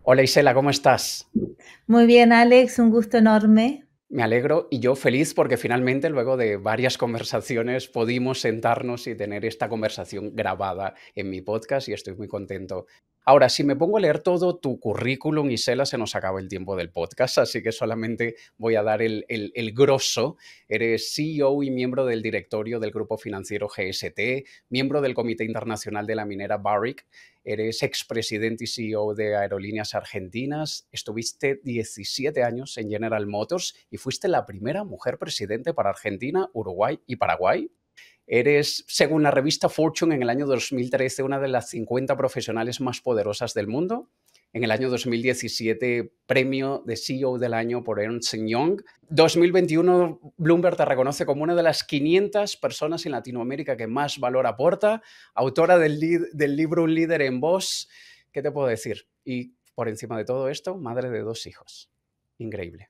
Hola Isela, ¿cómo estás? Muy bien, Alex, un gusto enorme. Me alegro y yo feliz porque finalmente luego de varias conversaciones pudimos sentarnos y tener esta conversación grabada en mi podcast y estoy muy contento. Ahora, si me pongo a leer todo tu currículum, Isela, se nos acaba el tiempo del podcast, así que solamente voy a dar el grosso. Eres CEO y miembro del directorio del grupo financiero GST, miembro del Comité Internacional de la Minera Barrick. Eres expresidente y CEO de Aerolíneas Argentinas, estuviste 17 años en General Motors y fuiste la primera mujer presidente para Argentina, Uruguay y Paraguay. Eres, según la revista Fortune, en el año 2013 una de las 50 profesionales más poderosas del mundo. En el año 2017, premio de CEO del año por Ernst Young. 2021, Bloomberg te reconoce como una de las 500 personas en Latinoamérica que más valor aporta. Autora del libro Un líder en voz. ¿Qué te puedo decir? Y por encima de todo esto, madre de 2 hijos. Increíble.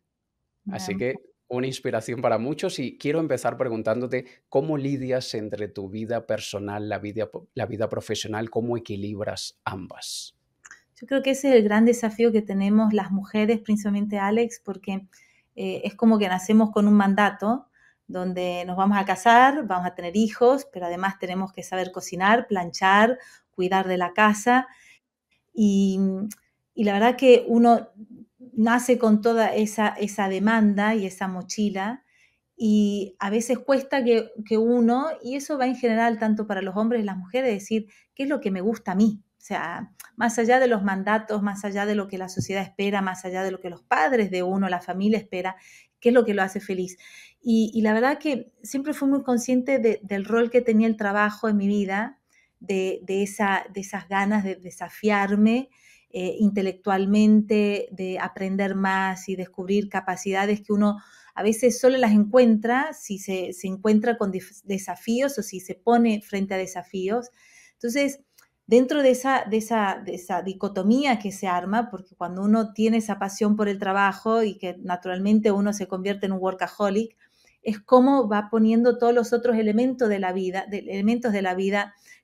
Así Em, que una inspiración para muchos y quiero empezar preguntándote cómo lidias entre tu vida personal, la vida profesional, cómo equilibras ambas. Yo creo que ese es el gran desafío que tenemos las mujeres, principalmente Alex, porque es como que nacemos con un mandato donde nos vamos a casar, vamos a tener hijos, pero además tenemos que saber cocinar, planchar, cuidar de la casa. Y, y la verdad que uno nace con toda esa demanda y esa mochila y a veces cuesta que uno, y eso va en general tanto para los hombres y las mujeres, decir, ¿qué es lo que me gusta a mí? O sea, más allá de los mandatos, más allá de lo que la sociedad espera, más allá de lo que los padres de uno, la familia espera, ¿qué es lo que lo hace feliz? Y la verdad que siempre fui muy consciente del rol que tenía el trabajo en mi vida, de esas ganas de desafiarme intelectualmente, de aprender más y descubrir capacidades que uno a veces solo las encuentra si se encuentra con desafíos o si se pone frente a desafíos. Entonces, dentro de esa dicotomía que se arma, porque cuando uno tiene esa pasión por el trabajo y que naturalmente uno se convierte en un workaholic, es cómo va poniendo todos los otros elementos de la vida,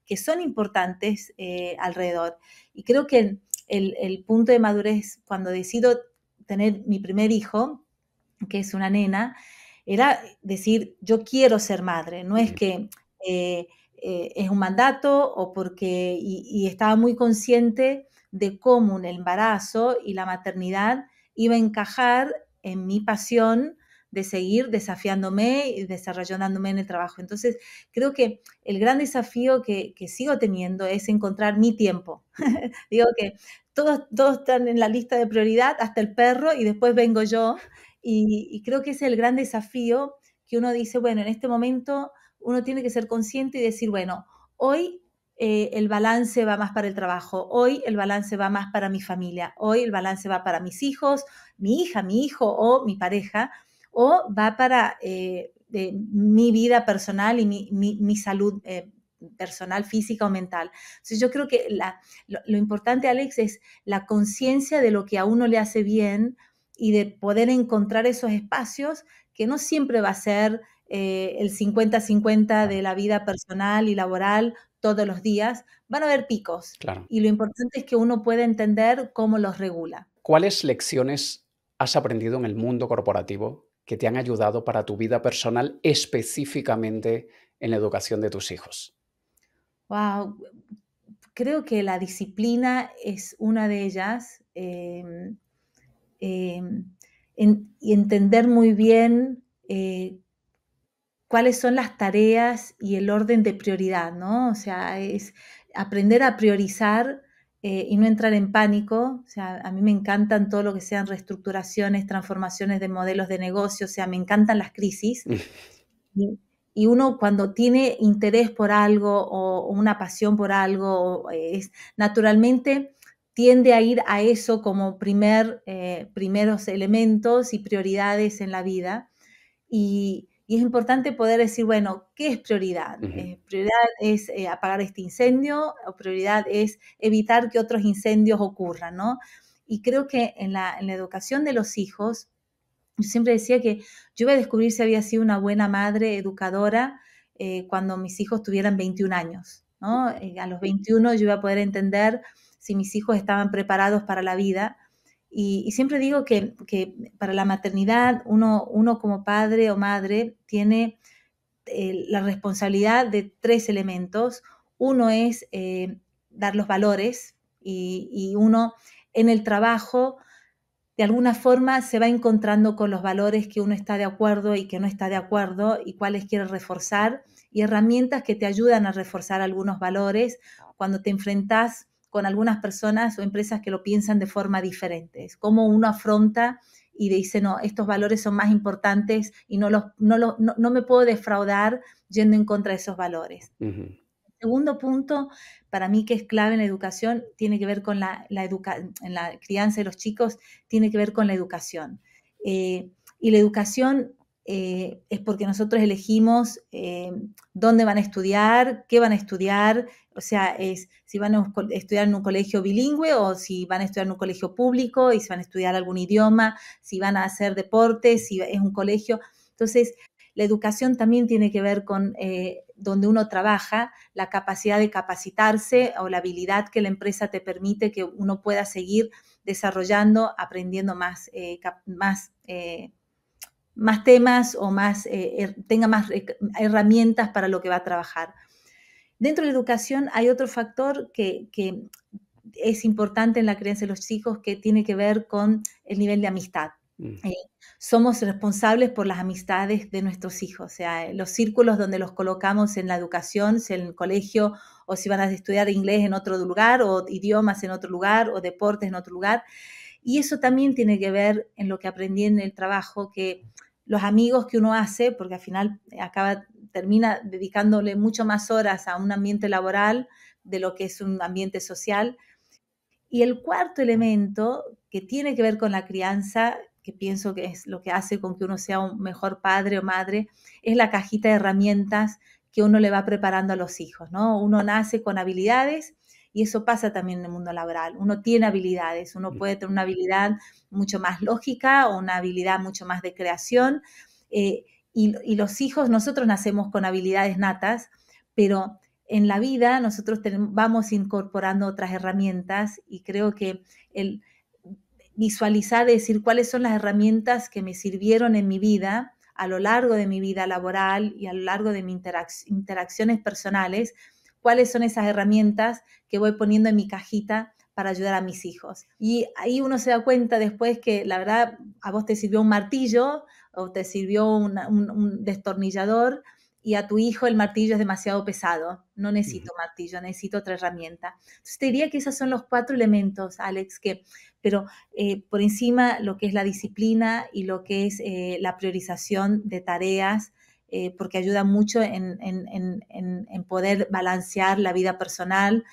que son importantes alrededor. Y creo que el punto de madurez, cuando decido tener mi primer hijo, que es una nena, era decir, yo quiero ser madre, no es que eh, es un mandato o porque, y estaba muy consciente de cómo el embarazo y la maternidad iba a encajar en mi pasión de seguir desafiándome y desarrollándome en el trabajo. Entonces, creo que el gran desafío que sigo teniendo es encontrar mi tiempo. Digo que todos están en la lista de prioridad, hasta el perro, y después vengo yo, y creo que ese es el gran desafío que uno dice, bueno, en este momento uno tiene que ser consciente y decir, bueno, hoy el balance va más para el trabajo, hoy el balance va más para mi familia, hoy el balance va para mis hijos, mi hija, mi hijo o mi pareja, o va para mi vida personal y mi salud personal, física o mental. Entonces yo creo que lo importante, Alex, es la conciencia de lo que a uno le hace bien y de poder encontrar esos espacios que no siempre va a ser el 50-50 de Claro, la vida personal y laboral todos los días. Van a haber picos claro. y lo importante es que uno pueda entender cómo los regula. ¿Cuáles lecciones has aprendido en el mundo corporativo que te han ayudado para tu vida personal, específicamente en la educación de tus hijos? Wow, creo que la disciplina es una de ellas. Eh, y entender muy bien cuáles son las tareas y el orden de prioridad, ¿no? O sea, es aprender a priorizar y no entrar en pánico. O sea, a mí me encantan todo lo que sean reestructuraciones, transformaciones de modelos de negocio, o sea, me encantan las crisis. Y, y uno cuando tiene interés por algo o una pasión por algo, es, naturalmente tiende a ir a eso como primeros elementos y prioridades en la vida. Y es importante poder decir, bueno, ¿qué es prioridad? Ujú. Prioridad es apagar este incendio, o prioridad es evitar que otros incendios ocurran, ¿no? Y creo que en la educación de los hijos, yo siempre decía que yo iba a descubrir si había sido una buena madre educadora cuando mis hijos tuvieran 21 años, ¿no? A los 21 yo iba a poder entender si mis hijos estaban preparados para la vida. Y siempre digo que para la maternidad uno como padre o madre tiene la responsabilidad de 3 elementos. Uno es dar los valores y uno en el trabajo de alguna forma se va encontrando con los valores que uno está de acuerdo y que no está de acuerdo y cuáles quiere reforzar y herramientas que te ayudan a reforzar algunos valores cuando te enfrentas con algunas personas o empresas que lo piensan de forma diferente. Es como uno afronta y dice, no, estos valores son más importantes y no me puedo defraudar yendo en contra de esos valores. Ujú. Segundo punto, para mí que es clave en la educación, tiene que ver con en la crianza de los chicos, tiene que ver con la educación. Y la educación es porque nosotros elegimos dónde van a estudiar, qué van a estudiar, o sea, es si van a estudiar en un colegio bilingüe o si van a estudiar en un colegio público y si van a estudiar algún idioma, si van a hacer deportes, si es un colegio. Entonces, la educación también tiene que ver con donde uno trabaja, la capacidad de capacitarse o la habilidad que la empresa te permite que uno pueda seguir desarrollando, aprendiendo más temas o tenga más herramientas para lo que va a trabajar. Dentro de la educación hay otro factor que es importante en la crianza de los hijos que tiene que ver con el nivel de amistad. Mm. Somos responsables por las amistades de nuestros hijos, o sea, los círculos donde los colocamos en la educación, si en el colegio o si van a estudiar inglés en otro lugar o idiomas en otro lugar o deportes en otro lugar. Y eso también tiene que ver en lo que aprendí en el trabajo, que los amigos que uno hace, porque al final termina dedicándole mucho más horas a un ambiente laboral de lo que es un ambiente social. Y el cuarto elemento que tiene que ver con la crianza, que pienso que es lo que hace con que uno sea un mejor padre o madre, es la cajita de herramientas que uno le va preparando a los hijos, ¿no? Uno nace con habilidades y eso pasa también en el mundo laboral. Uno tiene habilidades, uno puede tener una habilidad mucho más lógica o una habilidad mucho más de creación. Y los hijos, nosotros nacemos con habilidades natas, pero en la vida nosotros vamos incorporando otras herramientas y creo que el visualizar, decir cuáles son las herramientas que me sirvieron en mi vida a lo largo de mi vida laboral y a lo largo de mis interacciones personales, cuáles son esas herramientas que voy poniendo en mi cajita para ayudar a mis hijos. Y ahí uno se da cuenta después que la verdad a vos te sirvió un martillo o te sirvió un destornillador y a tu hijo el martillo es demasiado pesado. No necesito martillo, necesito otra herramienta. Entonces te diría que esos son los 4 elementos, Alex, pero por encima lo que es la disciplina y lo que es la priorización de tareas, porque ayuda mucho en poder balancear la vida personal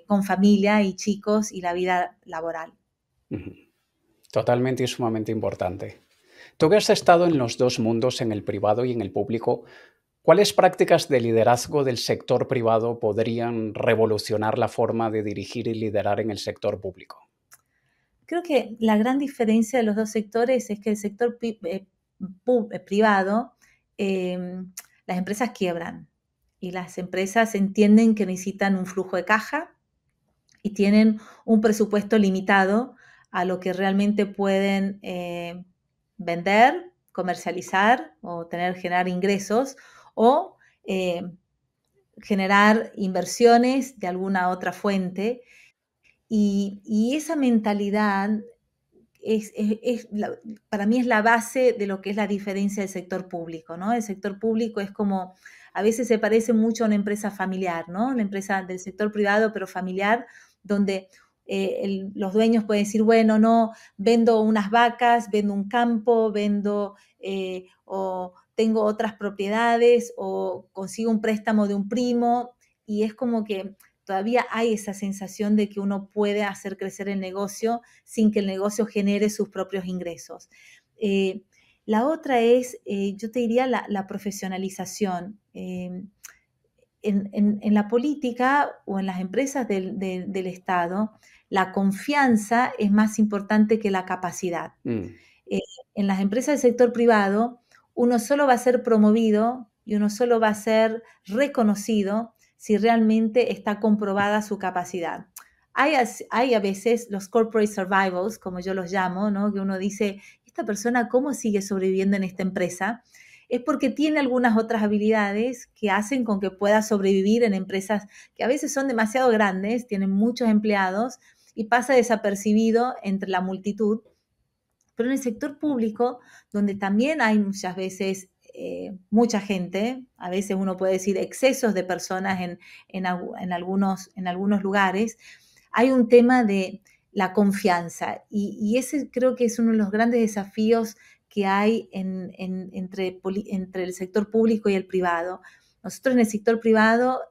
con familia y chicos y la vida laboral. Ujú. Totalmente y sumamente importante. Tú que has estado en los dos mundos, en el privado y en el público, ¿cuáles prácticas de liderazgo del sector privado podrían revolucionar la forma de dirigir y liderar en el sector público? Creo que la gran diferencia de los dos sectores es que el sector privado, las empresas quiebran y las empresas entienden que necesitan un flujo de caja y tienen un presupuesto limitado a lo que realmente pueden vender, comercializar o generar ingresos o generar inversiones de alguna otra fuente. Y esa mentalidad para mí es la base de lo que es la diferencia del sector público, ¿no? El sector público es como, a veces se parece mucho a una empresa familiar, ¿no? Una empresa del sector privado, pero familiar, donde los dueños pueden decir, bueno, no, vendo unas vacas, vendo un campo, o tengo otras propiedades, o consigo un préstamo de un primo, y es como que todavía hay esa sensación de que uno puede hacer crecer el negocio sin que el negocio genere sus propios ingresos. La otra es, yo te diría, la profesionalización. En la política o en las empresas del Estado, la confianza es más importante que la capacidad. Mm. En las empresas del sector privado, uno solo va a ser promovido y uno solo va a ser reconocido si realmente está comprobada su capacidad. hay a veces los corporate survivals, como yo los llamo, ¿no? Que uno dice, ¿esta persona cómo sigue sobreviviendo en esta empresa? Es porque tiene algunas otras habilidades que hacen con que pueda sobrevivir en empresas que a veces son demasiado grandes, tienen muchos empleados y pasa desapercibido entre la multitud. Pero en el sector público, donde también hay muchas veces mucha gente, a veces uno puede decir excesos de personas en algunos lugares, hay un tema de la confianza y ese creo que es uno de los grandes desafíos que hay entre el sector público y el privado. Nosotros en el sector privado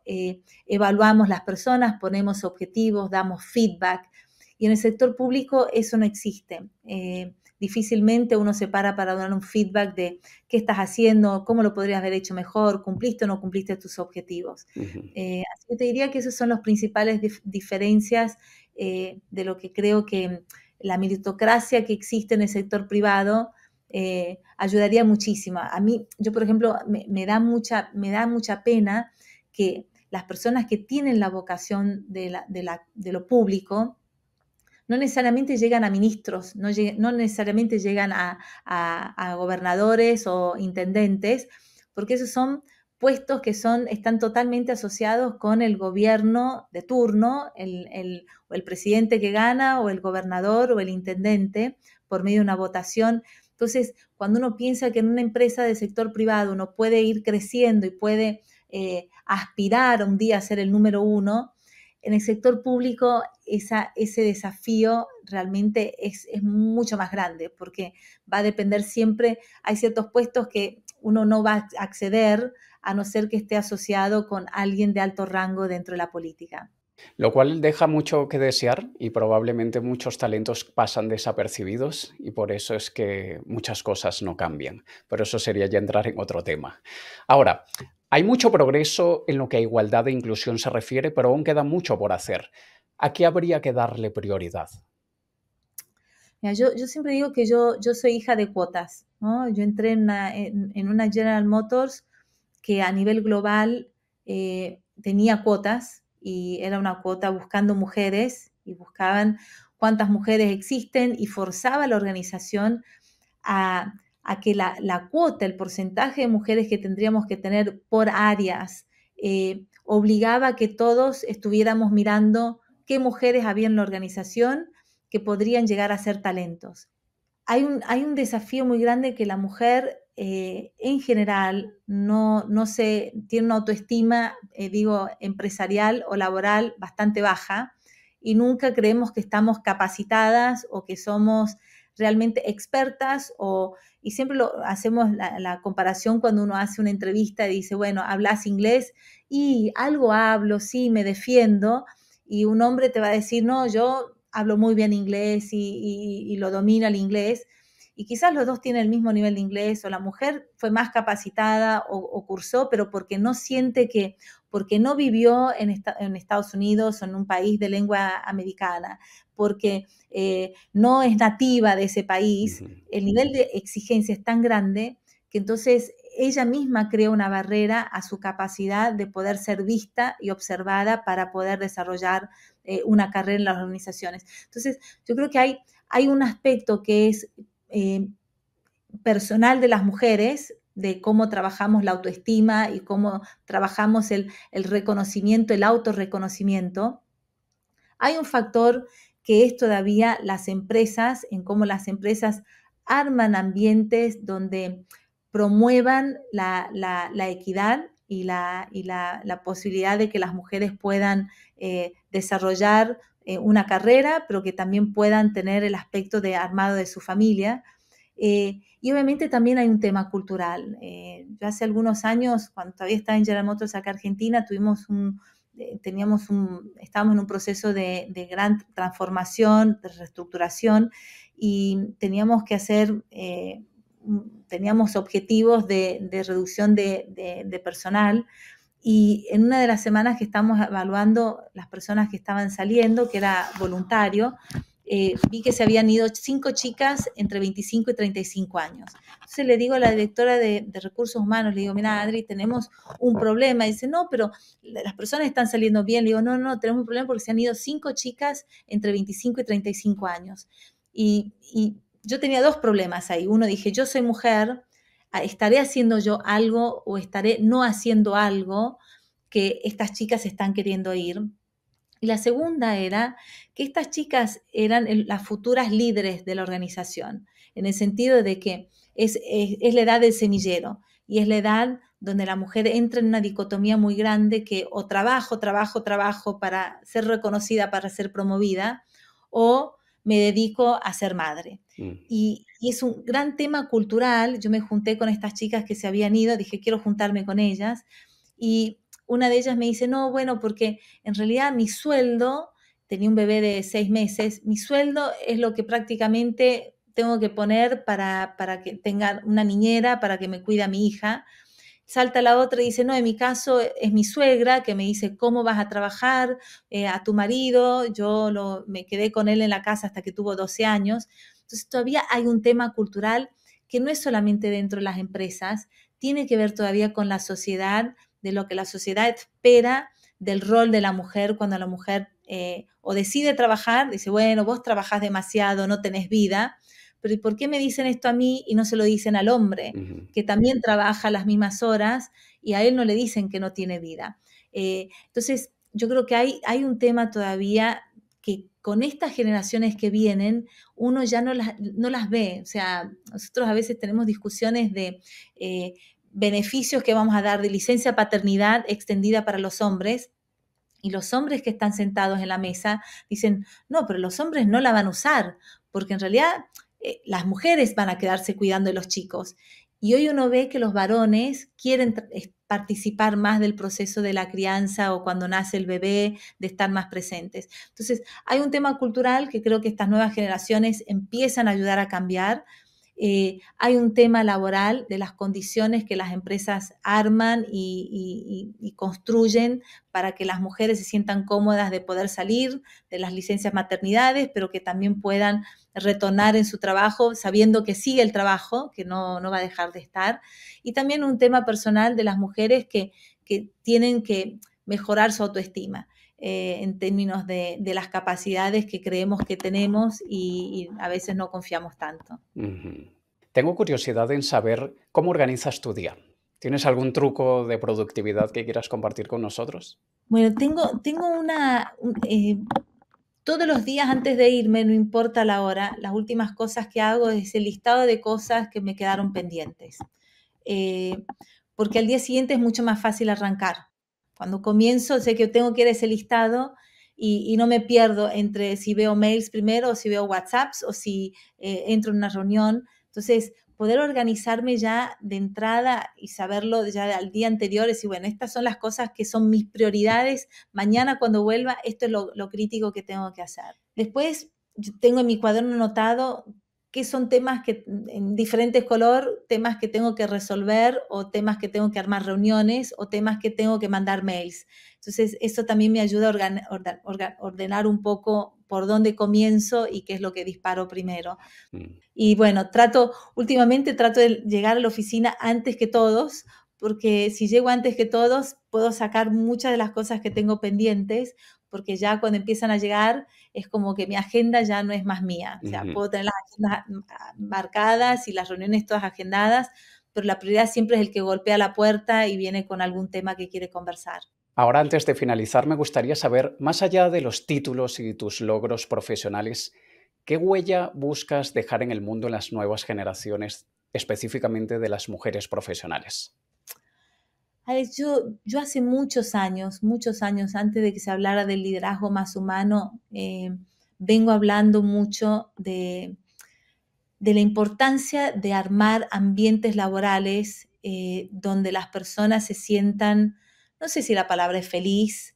evaluamos las personas, ponemos objetivos, damos feedback, y en el sector público eso no existe. Difícilmente uno se para dar un feedback de qué estás haciendo, cómo lo podrías haber hecho mejor, cumpliste o no cumpliste tus objetivos. Así que te diría que esas son las principales diferencias de lo que creo que la meritocracia que existe en el sector privado ayudaría muchísimo. A mí, yo por ejemplo, me da mucha pena que las personas que tienen la vocación de lo público no necesariamente llegan a ministros, no necesariamente llegan a gobernadores o intendentes, porque esos son puestos que están totalmente asociados con el gobierno de turno, o el presidente que gana, o el gobernador, o el intendente, por medio de una votación. Entonces, cuando uno piensa que en una empresa del sector privado uno puede ir creciendo y puede aspirar un día a ser el número uno, en el sector público ese desafío realmente es mucho más grande, porque va a depender siempre, hay ciertos puestos que uno no va a acceder a no ser que esté asociado con alguien de alto rango dentro de la política. Lo cual deja mucho que desear y probablemente muchos talentos pasan desapercibidos y por eso es que muchas cosas no cambian. Pero eso sería ya entrar en otro tema. Ahora, hay mucho progreso en lo que a igualdad e inclusión se refiere, pero aún queda mucho por hacer. ¿A qué habría que darle prioridad? Mira, yo siempre digo que yo soy hija de cuotas, ¿no? Yo entré en una General Motors que a nivel global tenía cuotas y era una cuota buscando mujeres y buscaban cuántas mujeres existen y forzaba a la organización a que la cuota, el porcentaje de mujeres que tendríamos que tener por áreas, obligaba a que todos estuviéramos mirando qué mujeres había en la organización que podrían llegar a ser talentos. Hay un desafío muy grande que la mujer en general tiene una autoestima, empresarial o laboral bastante baja y nunca creemos que estamos capacitadas o que somos realmente expertas y siempre hacemos la comparación cuando uno hace una entrevista y dice, bueno, ¿hablas inglés? Y algo hablo, sí, me defiendo, y un hombre te va a decir, no, yo hablo muy bien inglés y lo domino el inglés, y quizás los dos tienen el mismo nivel de inglés, o la mujer fue más capacitada o cursó, pero porque no siente porque no vivió en Estados Unidos o en un país de lengua americana, porque no es nativa de ese país, el nivel de exigencia es tan grande que entonces ella misma crea una barrera a su capacidad de poder ser vista y observada para poder desarrollar una carrera en las organizaciones. Entonces, yo creo que hay un aspecto que es personal de las mujeres, de cómo trabajamos la autoestima y cómo trabajamos el reconocimiento, el autorreconocimiento. Hay un factor que es todavía las empresas, en cómo las empresas arman ambientes donde promuevan la equidad y la posibilidad de que las mujeres puedan desarrollar una carrera, pero que también puedan tener el aspecto de armado de su familia. Y obviamente también hay un tema cultural. Yo hace algunos años, cuando todavía estaba en General Motors acá en Argentina, estábamos en un proceso de gran transformación, de reestructuración, y teníamos que teníamos objetivos de reducción de personal, y en una de las semanas que estamos evaluando las personas que estaban saliendo, que era voluntario, vi que se habían ido 5 chicas entre 25 y 35 años. Entonces le digo a la directora de Recursos Humanos, le digo, mira, Adri, tenemos un problema. Y dice, no, pero las personas están saliendo bien. Le digo, no, tenemos un problema porque se han ido 5 chicas entre 25 y 35 años. Y yo tenía 2 problemas ahí. Uno, dije, yo soy mujer, ¿estaré haciendo yo algo o estaré no haciendo algo que estas chicas están queriendo ir? Y la segunda era que estas chicas eran las futuras líderes de la organización, en el sentido de que es la edad del semillero y es la edad donde la mujer entra en una dicotomía muy grande que o trabajo para ser reconocida, para ser promovida, o me dedico a ser madre. Y es un gran tema cultural. Yo me junté con estas chicas que se habían ido, dije, quiero juntarme con ellas. Y una de ellas me dice, no, bueno, porque en realidad mi sueldo, tenía un bebé de 6 meses, mi sueldo es lo que prácticamente tengo que poner para que tenga una niñera, para que me cuide a mi hija. Salta la otra y dice, no, en mi caso es mi suegra que me dice, ¿cómo vas a trabajar a tu marido? Me quedé con él en la casa hasta que tuvo 12 años. Entonces todavía hay un tema cultural que no es solamente dentro de las empresas, tiene que ver todavía con la sociedad, de lo que la sociedad espera del rol de la mujer cuando la mujer o decide trabajar, dice, bueno, vos trabajás demasiado, no tenés vida, pero ¿y por qué me dicen esto a mí y no se lo dicen al hombre, que también trabaja las mismas horas y a él no le dicen que no tiene vida? Entonces, yo creo que hay un tema todavía que con estas generaciones que vienen, uno ya no las ve. O sea, nosotros a veces tenemos discusiones de beneficios que vamos a dar de licencia paternidad extendida para los hombres, y los hombres que están sentados en la mesa dicen, no, pero los hombres no la van a usar, porque en realidad las mujeres van a quedarse cuidando de los chicos. Y hoy uno ve que los varones quieren participar más del proceso de la crianza o cuando nace el bebé, de estar más presentes. Entonces, hay un tema cultural que creo que estas nuevas generaciones empiezan a ayudar a cambiar. Hay un tema laboral de las condiciones que las empresas arman y construyen para que las mujeres se sientan cómodas de poder salir de las licencias maternidades, pero que también puedan retornar en su trabajo sabiendo que sigue el trabajo, que no va a dejar de estar. Y también un tema personal de las mujeres que tienen que mejorar su autoestima. En términos de las capacidades que creemos que tenemos y a veces no confiamos tanto. Tengo curiosidad en saber cómo organizas tu día. ¿Tienes algún truco de productividad que quieras compartir con nosotros? Bueno, tengo todos los días antes de irme, no importa la hora, las últimas cosas que hago es el listado de cosas que me quedaron pendientes. Porque al día siguiente es mucho más fácil arrancar. Cuando comienzo, sé que tengo que ir a ese listado y no me pierdo entre si veo mails primero o si veo WhatsApps o si entro en una reunión. Entonces, poder organizarme ya de entrada y saberlo ya al día anterior, es decir, bueno, estas son las cosas que son mis prioridades. Mañana cuando vuelva, esto es lo crítico que tengo que hacer. Después, yo tengo en mi cuaderno anotado qué son temas que en diferentes color, temas que tengo que resolver o temas que tengo que armar reuniones o temas que tengo que mandar mails. Entonces, eso también me ayuda a ordenar un poco por dónde comienzo y qué es lo que disparo primero. Y bueno, últimamente trato de llegar a la oficina antes que todos, porque si llego antes que todos, puedo sacar muchas de las cosas que tengo pendientes, porque ya cuando empiezan a llegar es como que mi agenda ya no es más mía. O sea, puedo tener las agendas marcadas y las reuniones todas agendadas, pero la prioridad siempre es el que golpea la puerta y viene con algún tema que quiere conversar. Ahora, antes de finalizar, me gustaría saber, más allá de los títulos y tus logros profesionales, ¿qué huella buscas dejar en el mundo en las nuevas generaciones, específicamente de las mujeres profesionales? Alex, yo hace muchos años, antes de que se hablara del liderazgo más humano, vengo hablando mucho de la importancia de armar ambientes laborales donde las personas se sientan, no sé si la palabra es feliz,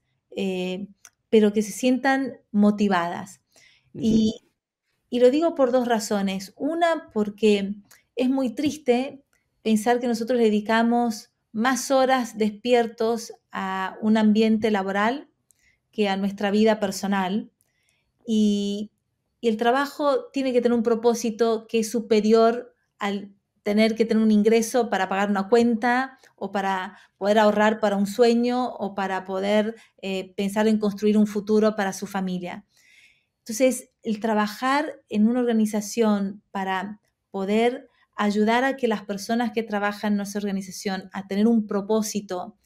pero que se sientan motivadas. Y, y lo digo por 2 razones. Una, porque es muy triste pensar que nosotros dedicamos más horas despiertos a un ambiente laboral que a nuestra vida personal. Y y el trabajo tiene que tener un propósito que es superior al tener que tener un ingreso para pagar una cuenta o para poder ahorrar para un sueño o para poder pensar en construir un futuro para su familia. Entonces, el trabajar en una organización para poder ayudar a que las personas que trabajan en nuestra organización a tener un propósito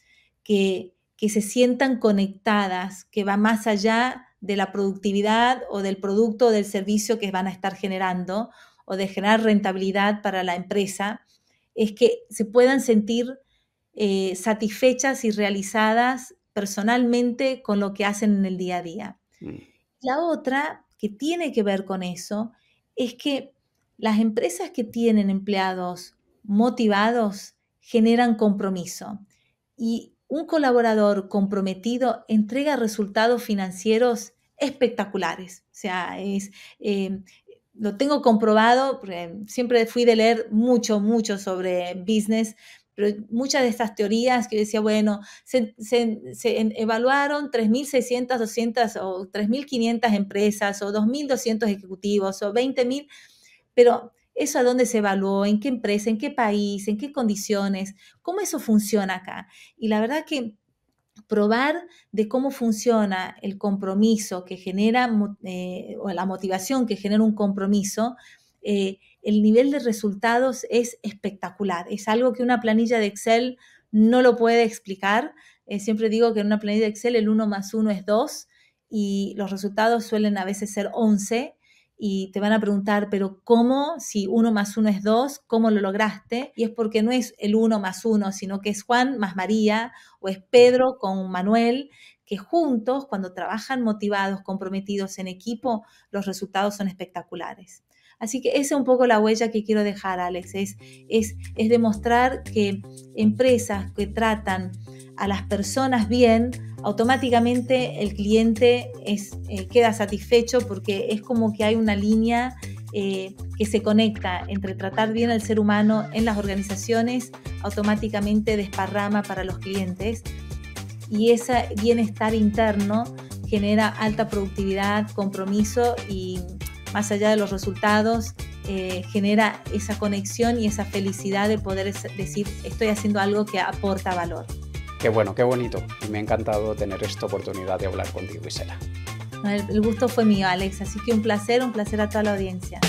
que se sientan conectadas, que va más allá de la productividad o del producto o del servicio que van a estar generando o de generar rentabilidad para la empresa, es que se puedan sentir satisfechas y realizadas personalmente con lo que hacen en el día a día. Mm. La otra que tiene que ver con eso es que las empresas que tienen empleados motivados generan compromiso y un colaborador comprometido entrega resultados financieros espectaculares. O sea, lo tengo comprobado, siempre fui de leer mucho sobre business, pero muchas de estas teorías que yo decía, bueno, se evaluaron 3.600, 200 o 3.500 empresas o 2.200 ejecutivos o 20.000, pero ¿eso a dónde se evaluó? ¿En qué empresa? ¿En qué país? ¿En qué condiciones? ¿Cómo eso funciona acá? Y la verdad que probar de cómo funciona el compromiso que genera o la motivación que genera un compromiso, el nivel de resultados es espectacular. Es algo que una planilla de Excel no lo puede explicar. Siempre digo que en una planilla de Excel el 1 más 1 es 2 y los resultados suelen a veces ser 11 y te van a preguntar, pero ¿cómo? Si 1 más 1 es 2, ¿cómo lo lograste? Y es porque no es el 1 más 1, sino que es Juan más María o es Pedro con Manuel, que juntos, cuando trabajan motivados, comprometidos en equipo, los resultados son espectaculares. Así que esa es un poco la huella que quiero dejar, Alex, es demostrar que empresas que tratan a las personas bien, automáticamente el cliente queda satisfecho porque es como que hay una línea que se conecta entre tratar bien al ser humano en las organizaciones, automáticamente desparrama para los clientes y ese bienestar interno genera alta productividad, compromiso y más allá de los resultados, genera esa conexión y esa felicidad de poder decir estoy haciendo algo que aporta valor. Qué bueno, qué bonito. Y me ha encantado tener esta oportunidad de hablar contigo, Isela. El gusto fue mío, Alex, así que un placer a toda la audiencia.